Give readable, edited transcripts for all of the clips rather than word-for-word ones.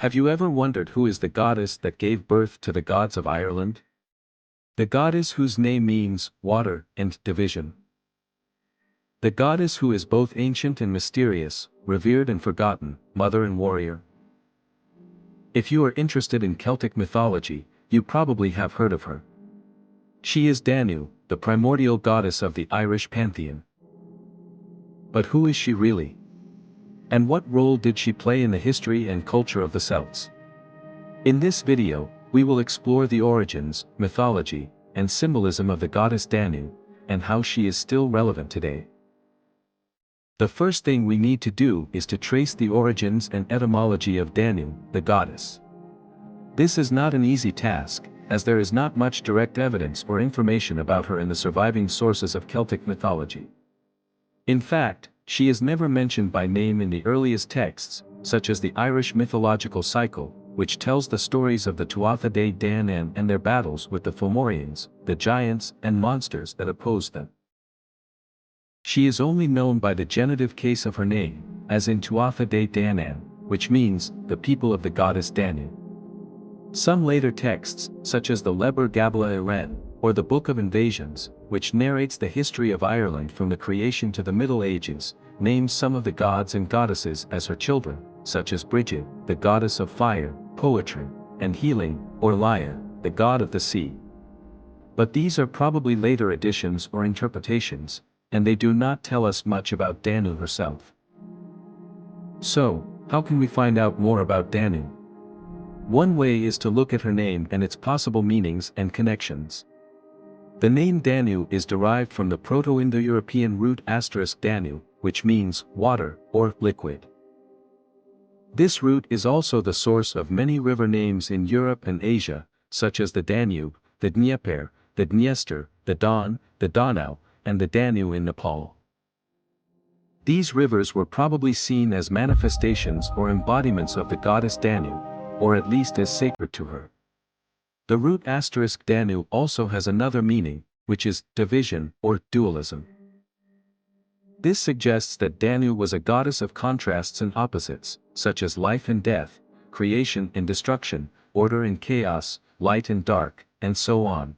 Have you ever wondered who is the goddess that gave birth to the gods of Ireland? The goddess whose name means water and division. The goddess who is both ancient and mysterious, revered and forgotten, mother and warrior. If you are interested in Celtic mythology, you probably have heard of her. She is Danu, the primordial goddess of the Irish pantheon. But who is she really? And what role did she play in the history and culture of the Celts? In this video, we will explore the origins, mythology, and symbolism of the goddess Danu, and how she is still relevant today. The first thing we need to do is to trace the origins and etymology of Danu, the goddess. This is not an easy task, as there is not much direct evidence or information about her in the surviving sources of Celtic mythology. In fact, she is never mentioned by name in the earliest texts, such as the Irish mythological cycle, which tells the stories of the Tuatha Dé Danann and their battles with the Fomorians, the giants and monsters that opposed them. She is only known by the genitive case of her name, as in Tuatha Dé Danann, which means, the people of the goddess Danu. Some later texts, such as the Liber Gabla Iren, or the Book of Invasions, which narrates the history of Ireland from the creation to the Middle Ages, names some of the gods and goddesses as her children, such as Brigid, the goddess of fire, poetry, and healing, or Laia, the god of the sea. But these are probably later additions or interpretations, and they do not tell us much about Danu herself. So, how can we find out more about Danu? One way is to look at her name and its possible meanings and connections. The name Danu is derived from the Proto-Indo-European root *danu, which means water or liquid. This root is also the source of many river names in Europe and Asia, such as the Danube, the Dnieper, the Dniester, the Don, the Donau, and the Danu in Nepal. These rivers were probably seen as manifestations or embodiments of the goddess Danu, or at least as sacred to her. The root *danu also has another meaning, which is division or dualism. This suggests that Danu was a goddess of contrasts and opposites, such as life and death, creation and destruction, order and chaos, light and dark, and so on.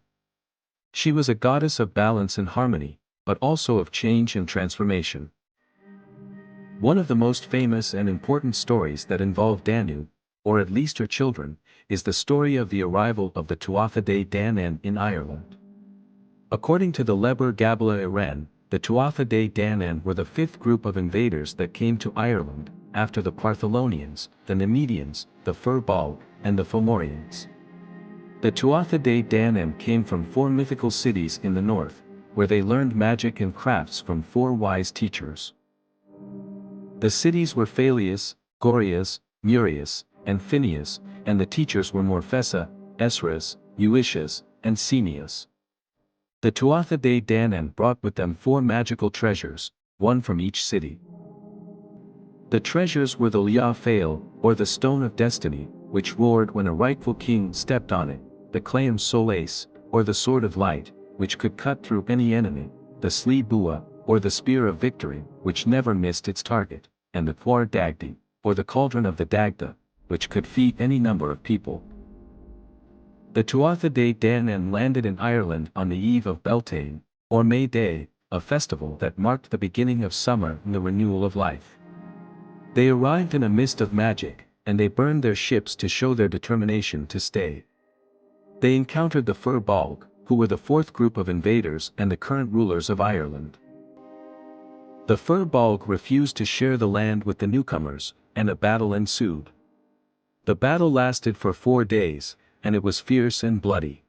She was a goddess of balance and harmony, but also of change and transformation. One of the most famous and important stories that involve Danu, or at least her children, is the story of the arrival of the Tuatha Dé Danann in Ireland. According to the Liber Gabla Iren, the Tuatha Dé Danann were the fifth group of invaders that came to Ireland, after the Partholonians, the Nemedians, the Fir-Bolg, and the Fomorians. The Tuatha Dé Danann came from 4 mythical cities in the north, where they learned magic and crafts from 4 wise teachers. The cities were Phaelius, Gorias, Murias, and Phineas, and the teachers were Morfessa, Esras, Euitius, and Cineas. The Tuatha Dé Danann brought with them 4 magical treasures, one from each city. The treasures were the Lia Fail, or the Stone of Destiny, which roared when a rightful king stepped on it, the Cleim Solace, or the Sword of Light, which could cut through any enemy, the Sli Bua, or the Spear of Victory, which never missed its target, and the Tuar Dagdi, or the Cauldron of the Dagda, which could feed any number of people. The Tuatha Dé Danann landed in Ireland on the eve of Beltane, or May Day, a festival that marked the beginning of summer and the renewal of life. They arrived in a mist of magic, and they burned their ships to show their determination to stay. They encountered the Fir-Bolg, who were the 4th group of invaders and the current rulers of Ireland. The Fir-Bolg refused to share the land with the newcomers, and a battle ensued. The battle lasted for 4 days, and it was fierce and bloody.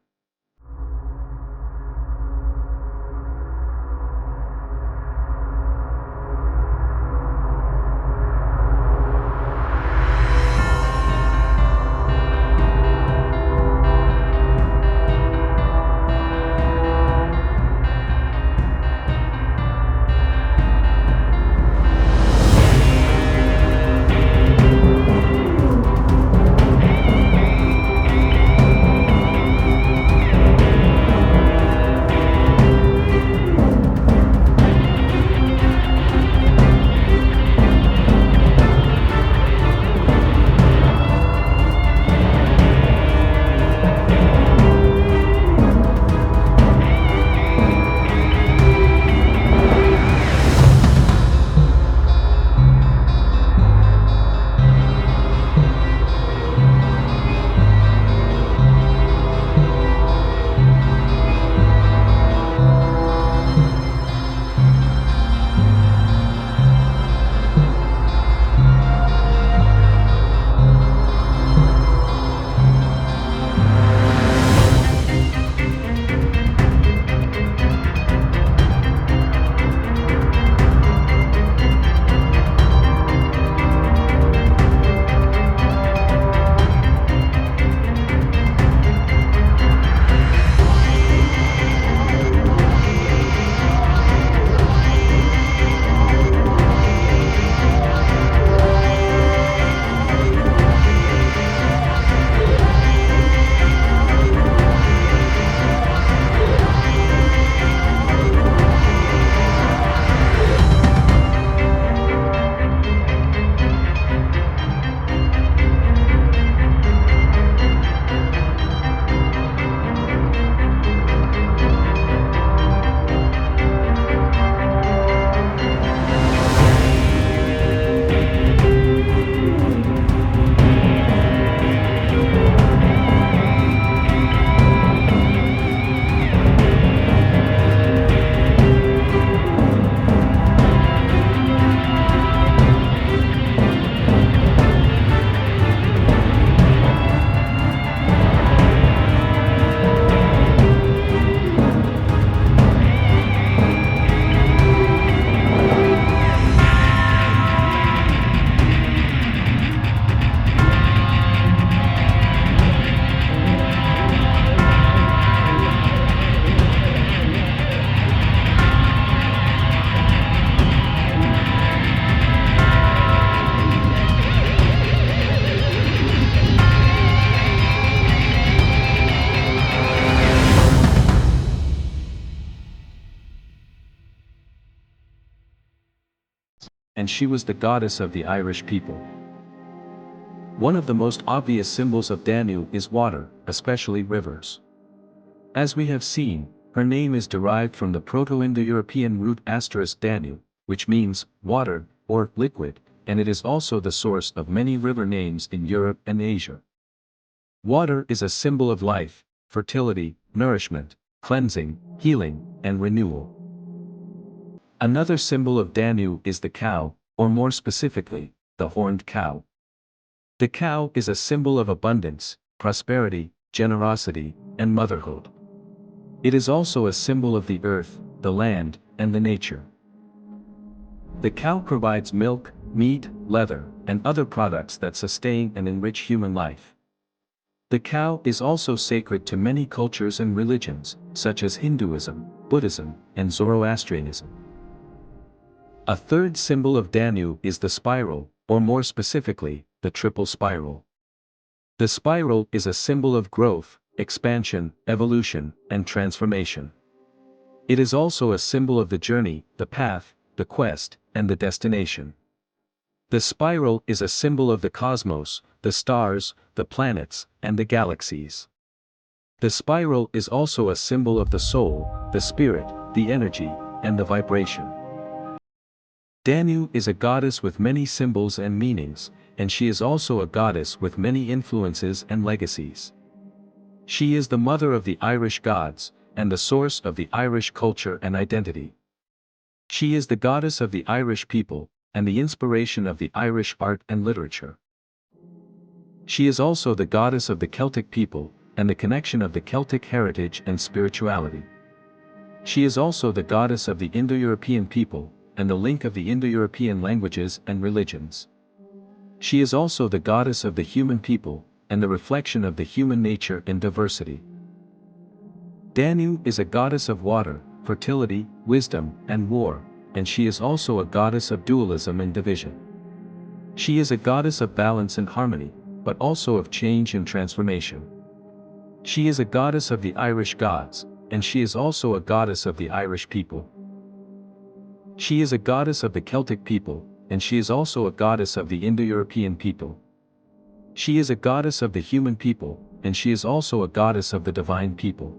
and she was the goddess of the Irish people. One of the most obvious symbols of Danu is water, especially rivers. As we have seen, her name is derived from the Proto-Indo-European root *danu, which means water or liquid, and it is also the source of many river names in Europe and Asia. Water is a symbol of life, fertility, nourishment, cleansing, healing, and renewal. Another symbol of Danu is the cow, or more specifically, the horned cow. The cow is a symbol of abundance, prosperity, generosity, and motherhood. It is also a symbol of the earth, the land, and the nature. The cow provides milk, meat, leather, and other products that sustain and enrich human life. The cow is also sacred to many cultures and religions, such as Hinduism, Buddhism, and Zoroastrianism. A third symbol of Danu is the spiral, or more specifically, the triple spiral. The spiral is a symbol of growth, expansion, evolution, and transformation. It is also a symbol of the journey, the path, the quest, and the destination. The spiral is a symbol of the cosmos, the stars, the planets, and the galaxies. The spiral is also a symbol of the soul, the spirit, the energy, and the vibration. Danu is a goddess with many symbols and meanings, and she is also a goddess with many influences and legacies. She is the mother of the Irish gods, and the source of the Irish culture and identity. She is the goddess of the Irish people, and the inspiration of the Irish art and literature. She is also the goddess of the Celtic people, and the connection of the Celtic heritage and spirituality. She is also the goddess of the Indo-European people, and the link of the Indo-European languages and religions. She is also the goddess of the human people, and the reflection of the human nature in diversity. Danu is a goddess of water, fertility, wisdom, and war, and she is also a goddess of dualism and division. She is a goddess of balance and harmony, but also of change and transformation. She is a goddess of the Irish gods, and she is also a goddess of the Irish people. She is a goddess of the Celtic people, and she is also a goddess of the Indo-European people. She is a goddess of the human people, and she is also a goddess of the divine people.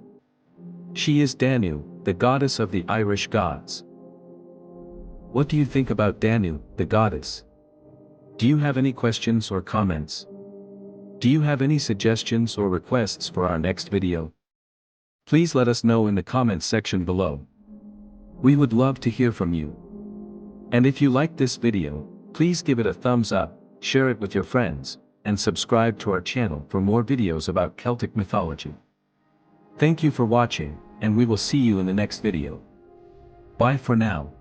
She is Danu, the goddess of the Irish gods. What do you think about Danu, the goddess? Do you have any questions or comments? Do you have any suggestions or requests for our next video? Please let us know in the comments section below. We would love to hear from you. And if you liked this video, please give it a thumbs up, share it with your friends, and subscribe to our channel for more videos about Celtic mythology. Thank you for watching, and we will see you in the next video. Bye for now.